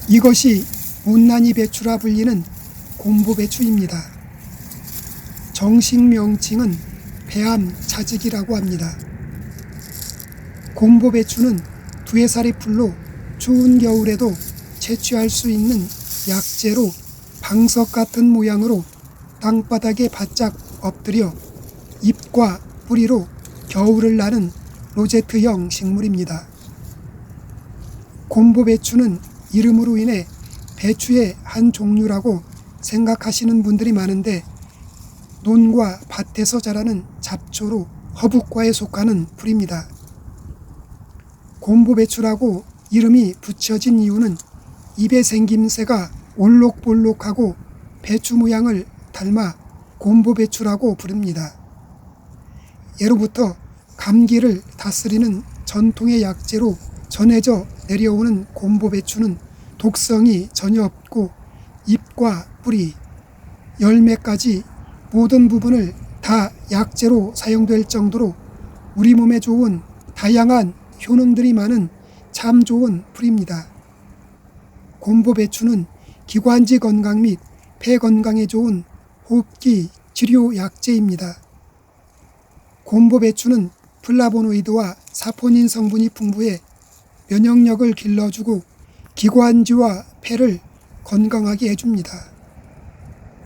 이것이 못난이 배추라 불리는 곰보배추입니다. 정식 명칭은 배암자직이라고 합니다. 곰보배추는 두해살이 풀로 추운 겨울에도 채취할 수 있는 약재로 방석 같은 모양으로 땅바닥에 바짝 엎드려 잎과 뿌리로 겨울을 나는 로제트형 식물입니다. 곰보배추는 이름으로 인해 배추의 한 종류라고 생각하시는 분들이 많은데 논과 밭에서 자라는 잡초로 허브과에 속하는 풀입니다. 곰보배추라고 이름이 붙여진 이유는 잎의 생김새가 올록볼록하고 배추 모양을 닮아 곰보배추라고 부릅니다. 예로부터 감기를 다스리는 전통의 약재로 전해져 내려오는 곰보배추는 독성이 전혀 없고 잎과 뿌리, 열매까지 모든 부분을 다 약재로 사용될 정도로 우리 몸에 좋은 다양한 효능들이 많은 참 좋은 풀입니다. 곰보배추는 기관지 건강 및 폐 건강에 좋은 호흡기 치료 약재입니다. 곰보배추는 플라보노이드와 사포닌 성분이 풍부해 면역력을 길러주고 기관지와 폐를 건강하게 해줍니다.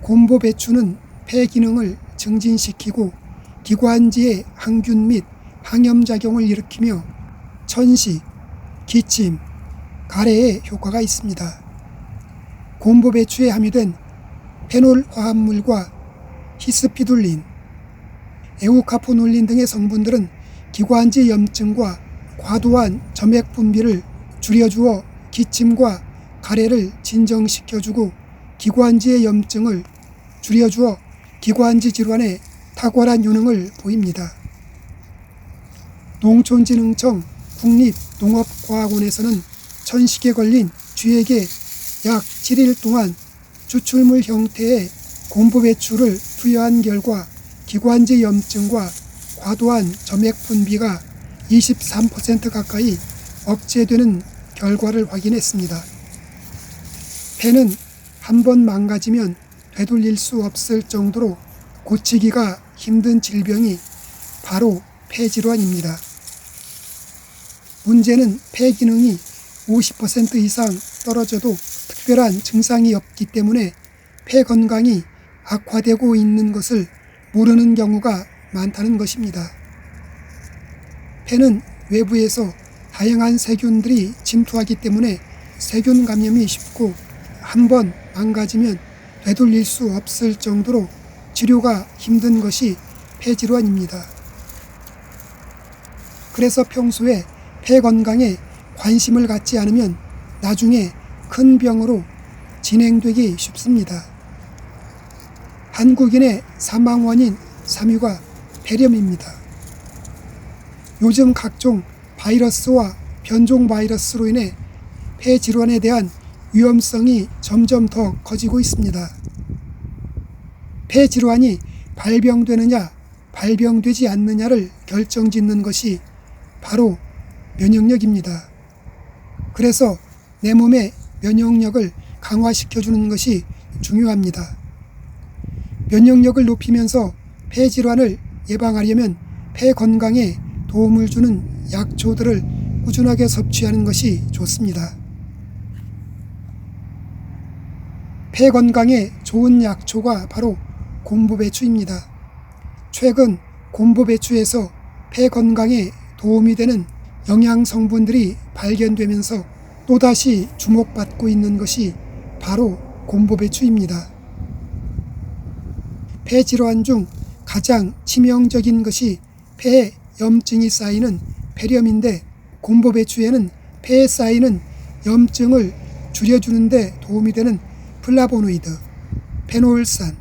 곰보배추는 폐 기능을 증진시키고 기관지의 항균 및 항염작용을 일으키며 천식, 기침, 가래에 효과가 있습니다. 곰보배추에 함유된 페놀 화합물과 히스피둘린, 에우카포놀린 등의 성분들은 기관지 염증과 과도한 점액 분비를 줄여주어 기침과 가래를 진정시켜주고 기관지의 염증을 줄여주어 기관지 질환에 탁월한 효능을 보입니다. 농촌진흥청 국립농업과학원에서는 천식에 걸린 쥐에게 약 7일 동안 추출물 형태의 곰보배추를 투여한 결과 기관지 염증과 과도한 점액 분비가 23% 가까이 억제되는 결과를 확인했습니다. 폐는 한번 망가지면 되돌릴 수 없을 정도로 고치기가 힘든 질병이 바로 폐질환입니다. 문제는 폐 기능이 50% 이상 떨어져도 특별한 증상이 없기 때문에 폐 건강이 악화되고 있는 것을 모르는 경우가 많다는 것입니다. 폐는 외부에서 다양한 세균들이 침투하기 때문에 세균 감염이 쉽고 한번 망가지면 되돌릴 수 없을 정도로 치료가 힘든 것이 폐질환입니다. 그래서 평소에 폐 건강에 관심을 갖지 않으면 나중에 큰 병으로 진행되기 쉽습니다. 한국인의 사망 원인 3위가 폐렴입니다. 요즘 각종 바이러스와 변종 바이러스로 인해 폐 질환에 대한 위험성이 점점 더 커지고 있습니다. 폐 질환이 발병되느냐 발병되지 않느냐를 결정짓는 것이 바로 면역력입니다. 그래서 내 몸의 면역력을 강화시켜주는 것이 중요합니다. 면역력을 높이면서 폐 질환을 예방하려면 폐 건강에 도움을 주는 약초들을 꾸준하게 섭취하는 것이 좋습니다. 폐 건강에 좋은 약초가 바로 곰보배추입니다. 최근 곰보배추에서 폐 건강에 도움이 되는 영양 성분들이 발견되면서 또다시 주목받고 있는 것이 바로 곰보배추입니다. 폐 질환 중 가장 치명적인 것이 폐에 염증이 쌓이는 폐렴인데 곰보배추에는 폐에 쌓이는 염증을 줄여주는 데 도움이 되는 플라보노이드, 페놀산,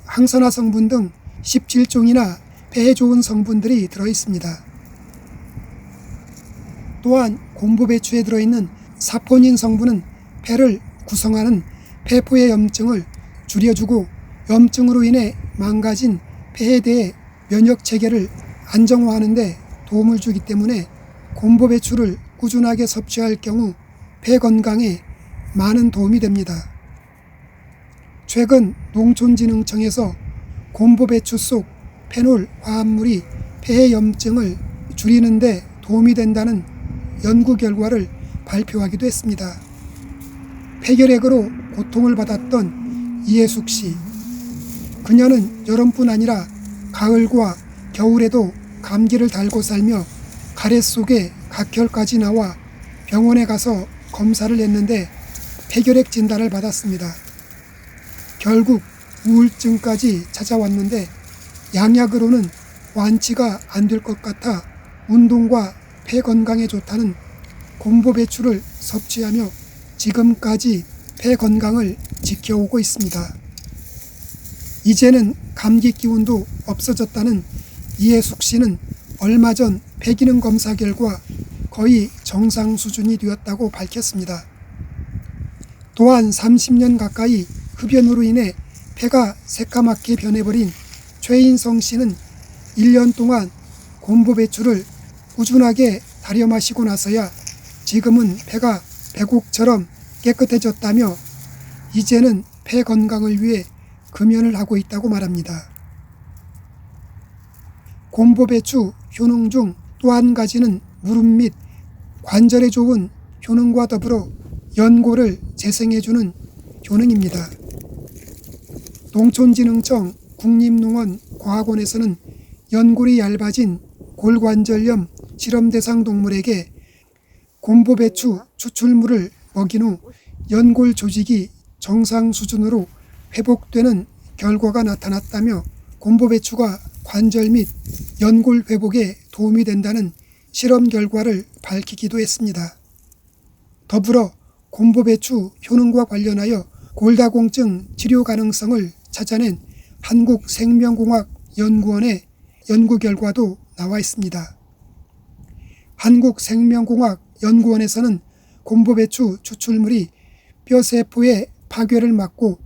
항산화 성분 등 17종이나 폐에 좋은 성분들이 들어있습니다. 또한 곰보배추에 들어있는 사포닌 성분은 폐를 구성하는 폐포의 염증을 줄여주고 염증으로 인해 망가진 폐에 대해 면역체계를 안정화하는 데 도움을 주기 때문에 곰보배추를 꾸준하게 섭취할 경우 폐 건강에 많은 도움이 됩니다. 최근 농촌진흥청에서 곰보배추 속 페놀 화합물이 폐의 염증을 줄이는 데 도움이 된다는 연구 결과를 발표하기도 했습니다. 폐결핵으로 고통을 받았던 이해숙 씨. 그녀는 여름뿐 아니라 가을과 겨울에도 감기를 달고 살며 가래 속에 각혈까지 나와 병원에 가서 검사를 했는데 폐결핵 진단을 받았습니다. 결국 우울증까지 찾아왔는데 양약으로는 완치가 안 될 것 같아 운동과 폐 건강에 좋다는 곰보배추를 섭취하며 지금까지 폐 건강을 지켜오고 있습니다. 이제는 감기 기운도 없어졌다는 이해숙 씨는 얼마 전 폐기능 검사 결과 거의 정상 수준이 되었다고 밝혔습니다. 또한 30년 가까이 흡연으로 인해 폐가 새까맣게 변해버린 최인성 씨는 1년 동안 곰보배추를 꾸준하게 달여 마시고 나서야 지금은 폐가 백옥처럼 깨끗해졌다며 이제는 폐 건강을 위해 금연을 하고 있다고 말합니다. 곰보배추 효능 중 또 한 가지는 무릎 및 관절에 좋은 효능과 더불어 연골을 재생해주는 효능입니다. 농촌진흥청 국립농원과학원에서는 연골이 얇아진 골관절염 실험 대상 동물에게 곰보배추 추출물을 먹인 후 연골 조직이 정상 수준으로 회복되는 결과가 나타났다며 곰보배추가 관절 및 연골 회복에 도움이 된다는 실험 결과를 밝히기도 했습니다. 더불어 곰보배추 효능과 관련하여 골다공증 치료 가능성을 찾아낸 한국생명공학연구원의 연구 결과도 나와 있습니다. 한국생명공학연구원에서는 곰보배추 추출물이 뼈세포의 파괴를 막고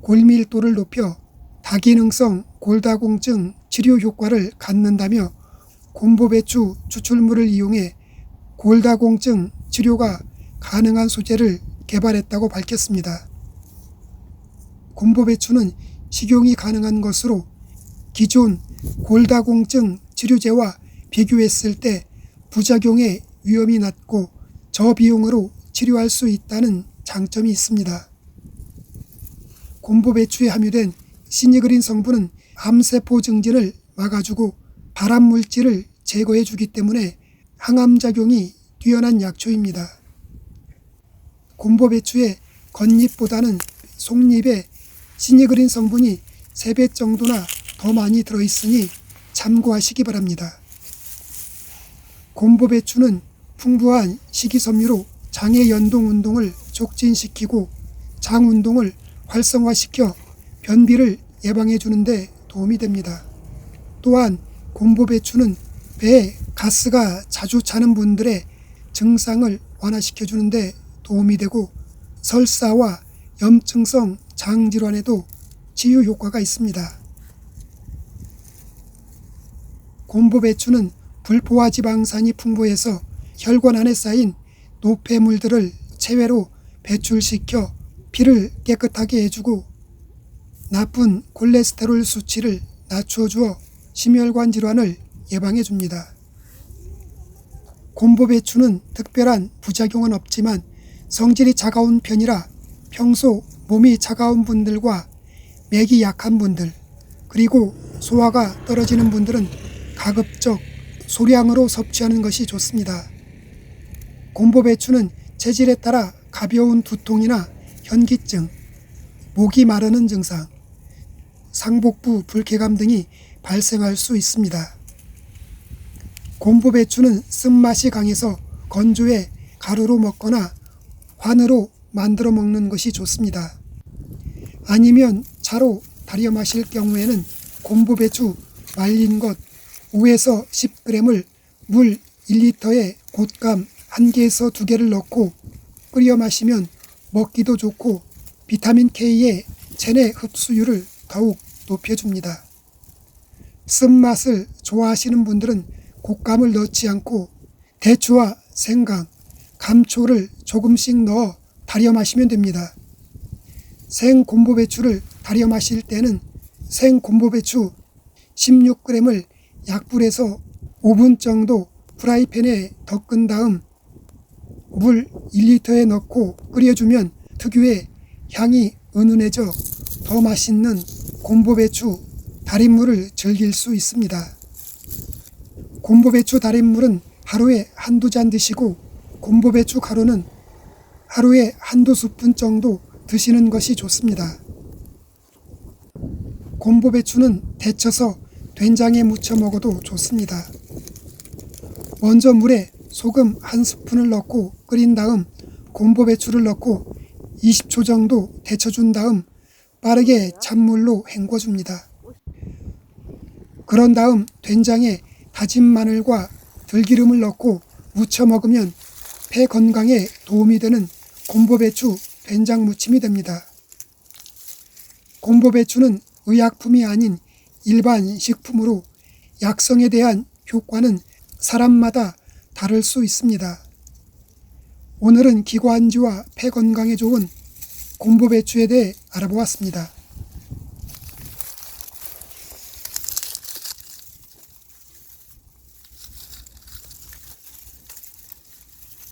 골밀도를 높여 다기능성 골다공증 치료 효과를 갖는다며 곰보배추 추출물을 이용해 골다공증 치료가 가능한 소재를 개발했다고 밝혔습니다. 곰보배추는 식용이 가능한 것으로 기존 골다공증 치료제와 비교했을 때 부작용의 위험이 낮고 저비용으로 치료할 수 있다는 장점이 있습니다. 곰보배추에 함유된 시니그린 성분은 암세포 증진을 막아주고 발암물질을 제거해주기 때문에 항암작용이 뛰어난 약초입니다. 곰보배추의 겉잎보다는 속잎에 시니그린 성분이 3배 정도나 더 많이 들어있으니 참고하시기 바랍니다. 곰보배추는 풍부한 식이섬유로 장의 연동 운동을 촉진시키고 장 운동을 활성화시켜 변비를 예방해 주는데 도움이 됩니다. 또한 곰보배추는 배에 가스가 자주 차는 분들의 증상을 완화시켜 주는데 도움이 되고 설사와 염증성 장질환에도 치유 효과가 있습니다. 곰보배추는 불포화 지방산이 풍부해서 혈관 안에 쌓인 노폐물들을 체외로 배출시켜 피를 깨끗하게 해주고 나쁜 콜레스테롤 수치를 낮춰주어 심혈관 질환을 예방해 줍니다. 곰보배추는 특별한 부작용은 없지만 성질이 차가운 편이라 평소 몸이 차가운 분들과 맥이 약한 분들 그리고 소화가 떨어지는 분들은 가급적 소량으로 섭취하는 것이 좋습니다. 곰보배추는 체질에 따라 가벼운 두통이나 현기증, 목이 마르는 증상, 상복부 불쾌감 등이 발생할 수 있습니다. 곰보배추는 쓴맛이 강해서 건조해 가루로 먹거나 환으로 만들어 먹는 것이 좋습니다. 아니면 차로 달여 마실 경우에는 곰보배추 말린 것 5에서 10g을 물 1리터에 곶감 1개에서 2개를 넣고 끓여 마시면 먹기도 좋고 비타민 K의 체내 흡수율을 더욱 높여줍니다. 쓴맛을 좋아하시는 분들은 곶감을 넣지 않고 대추와 생강, 감초를 조금씩 넣어 달여 마시면 됩니다. 생 곰보배추를 달여 마실 때는 생 곰보배추 16g을 약불에서 5분 정도 프라이팬에 덮은 다음 물 1리터에 넣고 끓여주면 특유의 향이 은은해져 더 맛있는 곰보배추 달인물을 즐길 수 있습니다. 곰보배추 달인물은 하루에 한두 잔 드시고 곰보배추 가루는 하루에 한두 스푼 정도 드시는 것이 좋습니다. 곰보배추는 데쳐서 된장에 무쳐 먹어도 좋습니다. 먼저 물에 소금 1스푼을 넣고 끓인 다음 곰보배추를 넣고 20초 정도 데쳐준 다음 빠르게 찬물로 헹궈줍니다. 그런 다음 된장에 다진 마늘과 들기름을 넣고 무쳐 먹으면 폐 건강에 도움이 되는 곰보배추 된장 무침이 됩니다. 곰보배추는 의약품이 아닌 일반 식품으로 약성에 대한 효과는 사람마다 다를 수 있습니다. 오늘은 기관지와 폐 건강에 좋은 곰보배추에 대해 알아보았습니다.